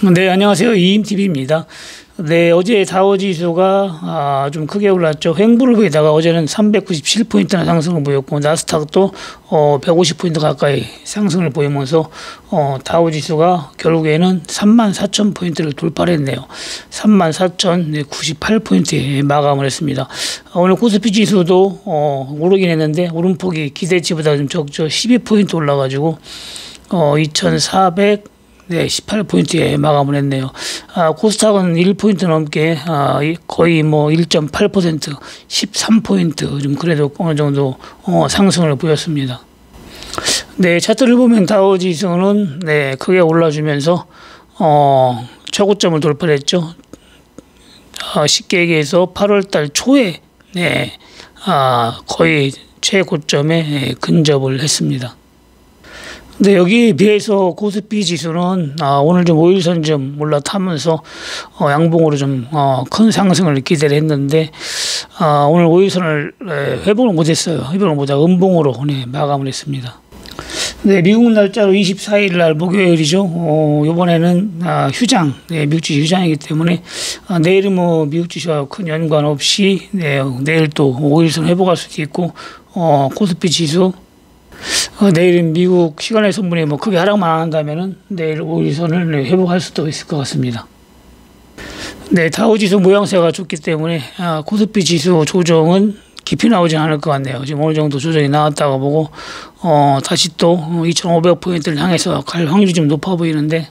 네, 안녕하세요. 이임TV입니다. 네, 어제 다우지수가 좀 크게 올랐죠. 횡보를 보이다가 어제는 397포인트나 상승을 보였고, 나스닥도 150포인트 가까이 상승을 보이면서 다우지수가 결국에는 34,000포인트를 돌파를 했네요. 34,098포인트에 마감을 했습니다. 오늘 코스피 지수도 오르긴 했는데 오름폭이 기대치보다 좀 적죠. 12포인트 올라가지고 2,418포인트에 마감을 했네요. 코스닥은 1포인트 넘게 거의 뭐 1.8%, 13포인트 좀 그래도 어느 정도 상승을 보였습니다. 네, 차트를 보면 다우지수는 네, 크게 올라주면서 최고점을 돌파했죠. 쉽게 얘기해서 8월달 초에 네, 거의 최고점에 근접을 했습니다. 네, 여기에 비해서 코스피 지수는 오늘 좀 5일선 좀 올라타면서 양봉으로 좀 큰 상승을 기대를 했는데 오늘 5일선을 회복을 못했어요. 회복을 못하고 음봉으로 네, 마감을 했습니다. 네, 미국 날짜로 24일 날 목요일이죠. 이번에는 휴장, 네, 미국 주식 휴장이기 때문에 내일은 뭐 미국 주식과 큰 연관 없이 네, 내일 또 5일선 회복할 수도 있고 코스피 지수 내일은 미국 시간의 선분이 뭐 크게 하락만 안 한다면은 내일 5일선을 회복할 수도 있을 것 같습니다. 네, 다우지수 모양새가 좋기 때문에 코스피 지수 조정은 깊이 나오진 않을 것 같네요. 지금 어느 정도 조정이 나왔다고 보고 다시 또 2,500포인트를 향해서 갈 확률이 좀 높아 보이는데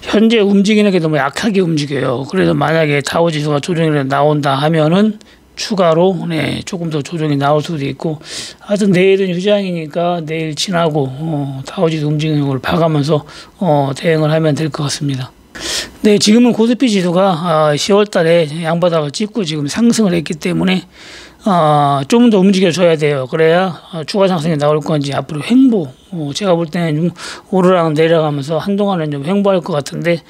현재 움직이는 게 너무 약하게 움직여요. 그래서 만약에 다우지수가 조정이 나온다 하면은 추가로 네, 조금 더 조정이 나올 수도 있고, 하여튼 내일은 휴장이니까 내일 지나고 다우지수 움직이는 걸 봐가면서 대응을 하면 될 것 같습니다. 네, 지금은 코스피 지수가 10월 달에 양바닥을 찍고 지금 상승을 했기 때문에 좀 더 움직여줘야 돼요. 그래야 추가 상승이 나올 건지 앞으로 횡보, 제가 볼 때는 좀 오르락 내려가면서 한동안은 좀 횡보할 것 같은데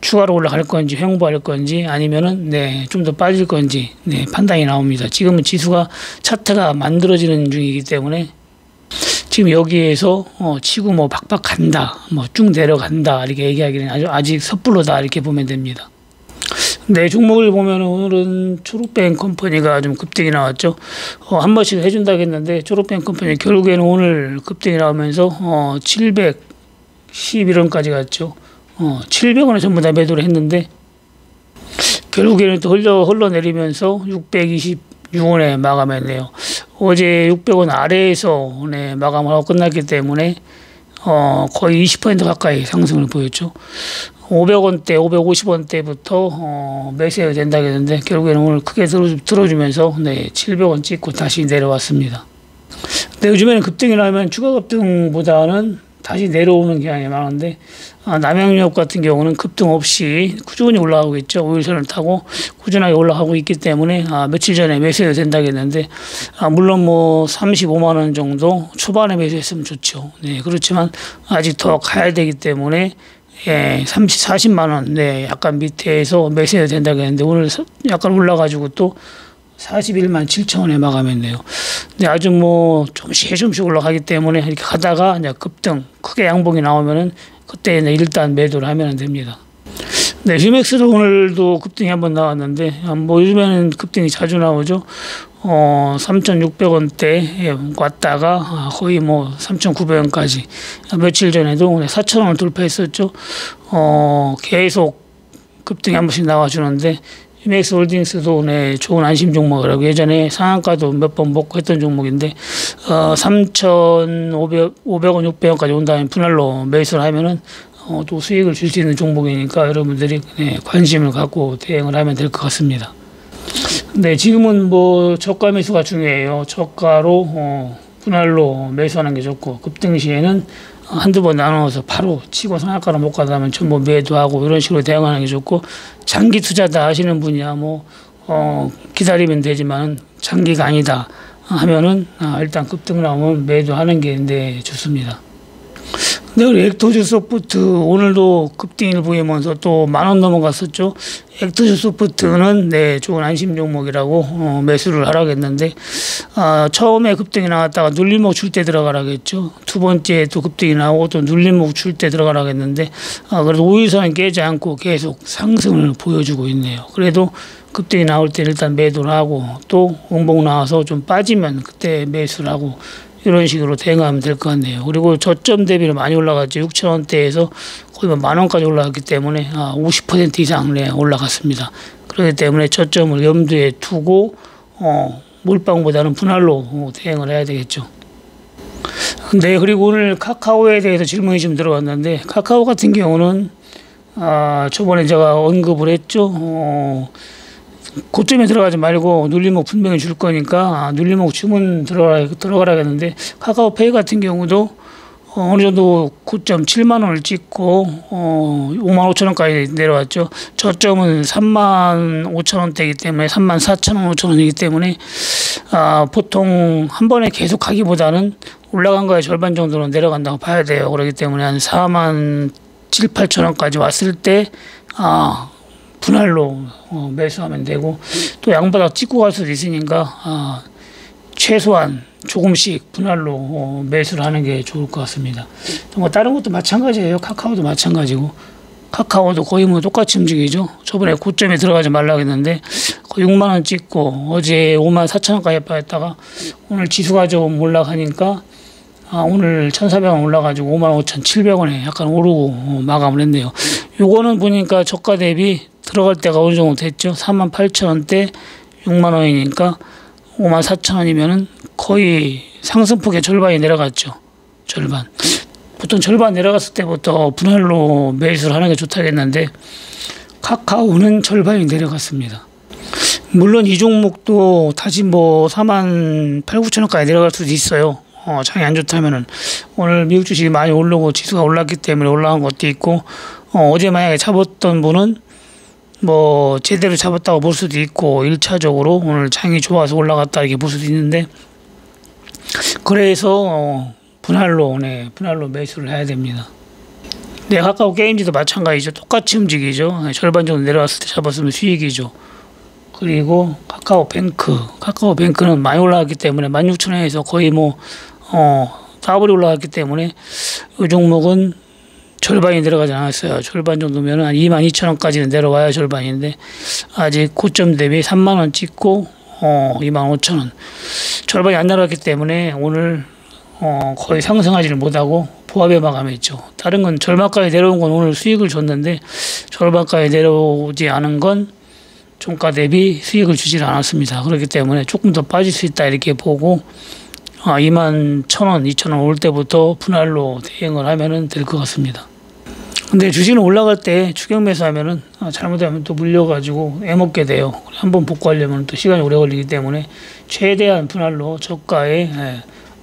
추가로 올라갈 건지 횡보할 건지 아니면은 네, 좀 더 빠질 건지 네, 판단이 나옵니다. 지금은 지수가 차트가 만들어지는 중이기 때문에 지금 여기에서 치고 뭐 박박 간다, 뭐 쭉 내려간다 이렇게 얘기하기는 아직 섣불르다 이렇게 보면 됩니다. 네, 종목을 보면 오늘은 초록뱅 컴퍼니가 좀 급등이 나왔죠. 한 번씩 해준다고 했는데 초록뱅 컴퍼니 결국에는 오늘 급등이 나오면서 711원까지 갔죠. 700원에 전부 다 매도를 했는데 결국에는 또 흘러내리면서 626원에 마감했네요. 어제 600원 아래에서 네, 마감을 하고 끝났기 때문에 거의 20% 가까이 상승을 보였죠. 500원대, 550원대부터 매수해야 된다고 했는데 결국에는 오늘 크게 들어주면서 네, 700원 찍고 다시 내려왔습니다. 네, 요즘에는 급등이 나면 추가 급등보다는 다시 내려오는 경향이 많은데 남양유업 같은 경우는 급등 없이 꾸준히 올라가고 있죠. 5일선을 타고 꾸준하게 올라가고 있기 때문에 며칠 전에 매수해야 된다고 했는데 물론 뭐 35만 원 정도 초반에 매수했으면 좋죠. 네, 그렇지만 아직 더 가야 되기 때문에 40만 원 네, 약간 밑에서 매수해야 된다고 했는데 오늘 약간 올라가지고 또 41만 7천 원에 마감했네요. 근데 아주 뭐 조금씩 올라가기 때문에 이렇게 가다가 이제 급등 크게 양봉이 나오면은 그때 일단 매도를 하면 됩니다. 네, 휴맥스도 오늘도 급등이 한번 나왔는데 뭐 요즘에는 급등이 자주 나오죠. 3,600원대 왔다가 거의 뭐 3,900원까지 며칠 전에도 4,000원을 돌파했었죠. 계속 급등이 한 번씩 나와주는데 휴맥스 홀딩스도 네, 좋은 안심 종목이라고 예전에 상한가도 몇 번 먹고 했던 종목인데 3,500원, 600원까지 온 다음에 분할로 매수를 하면은 또 수익을 줄 수 있는 종목이니까 여러분들이 네, 관심을 갖고 대응을 하면 될 것 같습니다. 네, 지금은 뭐 저가 매수가 중요해요. 저가로 분할로 매수하는 게 좋고 급등 시에는 한두 번 나눠서 바로 치고 상한가로 못 가다면 전부 매도하고 이런 식으로 대응하는 게 좋고 장기 투자다 하시는 분이야 뭐 기다리면 되지만 장기가 아니다 하면은 일단 급등 나오면 매도하는 게 네, 좋습니다. 네, 우리 엑토즈 소프트 오늘도 급등을 보이면서 또 10,000원 넘어갔었죠. 엑토즈 소프트는 네, 좋은 안심 종목이라고 매수를 하라겠는데 처음에 급등이 나왔다가 눌림목 줄 때 들어가라겠죠. 두 번째 또 급등이 나오고 또 눌림목 줄 때 들어가라겠는데 그래도 5일선은 깨지 않고 계속 상승을 보여주고 있네요. 그래도 급등이 나올 때 일단 매도를 하고 또 원봉 나와서 좀 빠지면 그때 매수를 하고 이런 식으로 대응하면 될 것 같네요. 그리고 저점 대비로 많이 올라갔죠. 6,000원대에서 거의 10,000원까지 올라갔기 때문에 50% 이상 올라갔습니다. 그렇기 때문에 저점을 염두에 두고 몰빵보다는 분할로 대응을 해야 되겠죠. 네, 그리고 오늘 카카오에 대해서 질문이 좀 들어왔는데 카카오 같은 경우는 저번에 제가 언급을 했죠. 고점에 들어가지 말고 눌림목 분명히 줄 거니까 눌림목 주문 들어가라겠는데 카카오페이 같은 경우도 어느 정도 고점 7만 원을 찍고 5만 5천 원까지 내려왔죠. 저점은 3만 5천 원대이기 때문에 3만 4천 원 5천 원이기 때문에 보통 한 번에 계속 가기보다는 올라간 거의 절반 정도는 내려간다고 봐야 돼요. 그렇기 때문에 한 4만 7, 8천 원까지 왔을 때 분할로 매수하면 되고 또 양바닥 찍고 갈 수도 있으니까 최소한 조금씩 분할로 매수를 하는 게 좋을 것 같습니다. 뭐 다른 것도 마찬가지예요. 카카오도 마찬가지고 카카오도 거의 뭐 똑같이 움직이죠. 저번에 고점에 들어가지 말라고 했는데 거의 6만 원 찍고 어제 5만 4천 원까지 빠졌다가 오늘 지수가 좀 올라가니까 오늘 1,400원 올라가지고 55,700원에 약간 오르고 마감을 했네요. 요거는 보니까 저가 대비 들어갈 때가 어느 정도 됐죠. 48,000원대 6만 원이니까 54,000원이면은 거의 상승폭의 절반이 내려갔죠. 절반. 보통 절반 내려갔을 때부터 분할로 매수를 하는 게 좋다겠는데 카카오는 절반이 내려갔습니다. 물론 이 종목도 다시 뭐 4만 8, 9천 원까지 내려갈 수도 있어요. 장이 안 좋다면은 오늘 미국 주식이 많이 오르고 지수가 올랐기 때문에 올라간 것도 있고 어제 만약에 잡았던 분은 뭐 제대로 잡았다고 볼 수도 있고 1차적으로 오늘 장이 좋아서 올라갔다 이렇게 볼 수도 있는데 그래서 분할로 매수를 해야 됩니다. 네, 카카오 게임즈도 마찬가지죠. 똑같이 움직이죠. 절반 정도 내려왔을 때 잡았으면 수익이죠. 그리고 카카오뱅크는 많이 올라갔기 때문에 16,000원에서 거의 뭐 더블이 올라갔기 때문에 이 종목은 절반이 내려가지 않았어요. 절반 정도면 한 22,000원까지는 내려와야 절반인데 아직 고점 대비 3만 원 찍고 25,000원 절반이 안 내려갔기 때문에 오늘 거의 상승하지를 못하고 보합에 마감했죠. 다른 건 절반까지 내려온 건 오늘 수익을 줬는데 절반까지 내려오지 않은 건 종가 대비 수익을 주질 않았습니다. 그렇기 때문에 조금 더 빠질 수 있다 이렇게 보고 21,000원, 2,000원 올 때부터 분할로 대응을 하면 될 것 같습니다. 근데 주식은 올라갈 때 추격 매수하면은 잘못하면 또 물려가지고 애먹게 돼요. 한번 복구하려면 또 시간이 오래 걸리기 때문에 최대한 분할로 저가에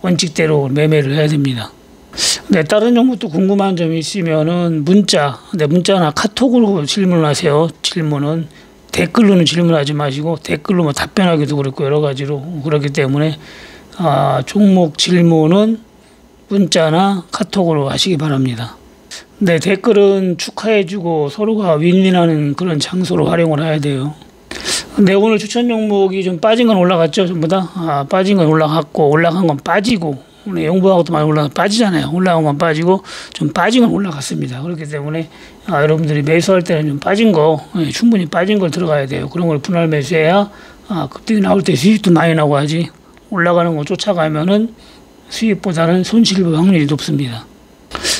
원칙대로 매매를 해야 됩니다. 네, 다른 종목도 궁금한 점이 있으면은 문자나 카톡으로 질문을 하세요. 질문은 댓글로는 질문하지 마시고 댓글로 뭐 답변하기도 그렇고 여러 가지로 그렇기 때문에 종목 질문은 문자나 카톡으로 하시기 바랍니다. 네, 댓글은 축하해주고 서로가 윈윈하는 그런 장소로 활용을 해야 돼요. 네, 오늘 추천 종목이 좀 빠진 건 올라갔죠. 전부 다 빠진 건 올라갔고 올라간 건 빠지고 오늘 용보하고도 많이 올라가 빠지잖아요. 올라간 건 빠지고 좀 빠진 건 올라갔습니다. 그렇기 때문에 여러분들이 매수할 때는 좀 빠진 거 충분히 빠진 걸 들어가야 돼요. 그런 걸 분할 매수해야 급등이 나올 때 수익도 많이 나고 하지 올라가는 거 쫓아가면은 수익보다는 손실 확률이 높습니다.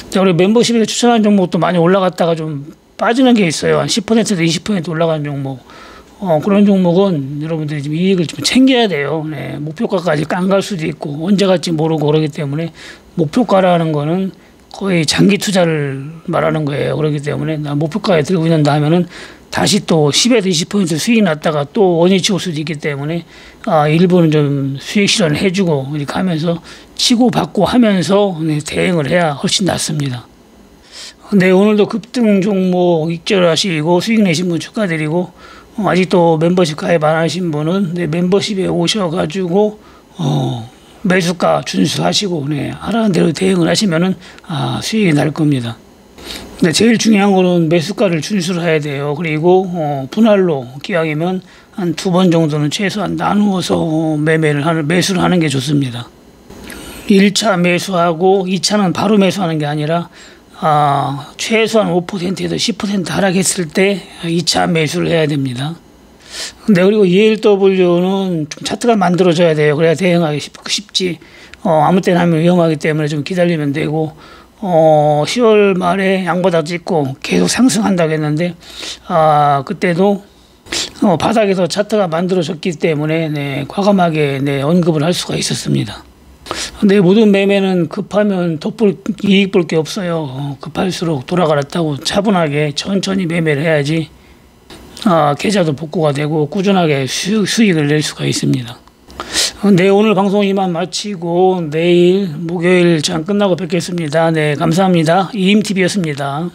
자, 우리 멤버십에서 추천한 종목도 많이 올라갔다가 좀 빠지는 게 있어요. 한 10%에서 20% 올라가는 종목. 그런 종목은 여러분들이 좀 이익을 좀 챙겨야 돼요. 네, 목표가까지 안 갈 수도 있고 언제 갈지 모르고 그러기 때문에 목표가라는 거는 거의 장기 투자를 말하는 거예요. 그렇기 때문에 나 목표가에 들고 있는다 하면은 다시 또 10에서 20% 수익이 났다가 또 원위치 올 수도 있기 때문에 일부는 좀 수익 실현을 해주고 이렇게 하면서 치고 받고 하면서 대응을 해야 훨씬 낫습니다. 네, 오늘도 급등 종목 익절하시고 수익 내신 분 축하드리고 아직도 멤버십 가입 안 하신 분은 멤버십에 오셔가지고 매수가 준수하시고 네, 하라는 대로 대응을 하시면은 수익이 날 겁니다. 근데 제일 중요한 거는 매수가를 준수를 해야 돼요. 그리고 분할로 기왕이면 한 2번 정도는 최소한 나누어서 매수를 하는 게 좋습니다. 1차 매수하고 2차는 바로 매수하는 게 아니라 최소한 5%에서 10% 하락했을 때 2차 매수를 해야 됩니다. 근데 그리고 ELW는 좀 차트가 만들어져야 돼요. 그래야 대응하기 쉽지. 아무 때나 하면 위험하기 때문에 좀 기다리면 되고, 10월 말에 양보다 찍고 계속 상승한다고 했는데, 그때도 바닥에서 차트가 만들어졌기 때문에 네, 과감하게 네, 언급을 할 수가 있었습니다. 근데 모든 매매는 급하면 이익 볼 게 없어요. 급할수록 돌아가랬다고 차분하게 천천히 매매를 해야지 계좌도 복구가 되고 꾸준하게 수익을 낼 수가 있습니다. 네, 오늘 방송 이만 마치고 내일 목요일 장 끝나고 뵙겠습니다. 네, 감사합니다. 이임TV였습니다.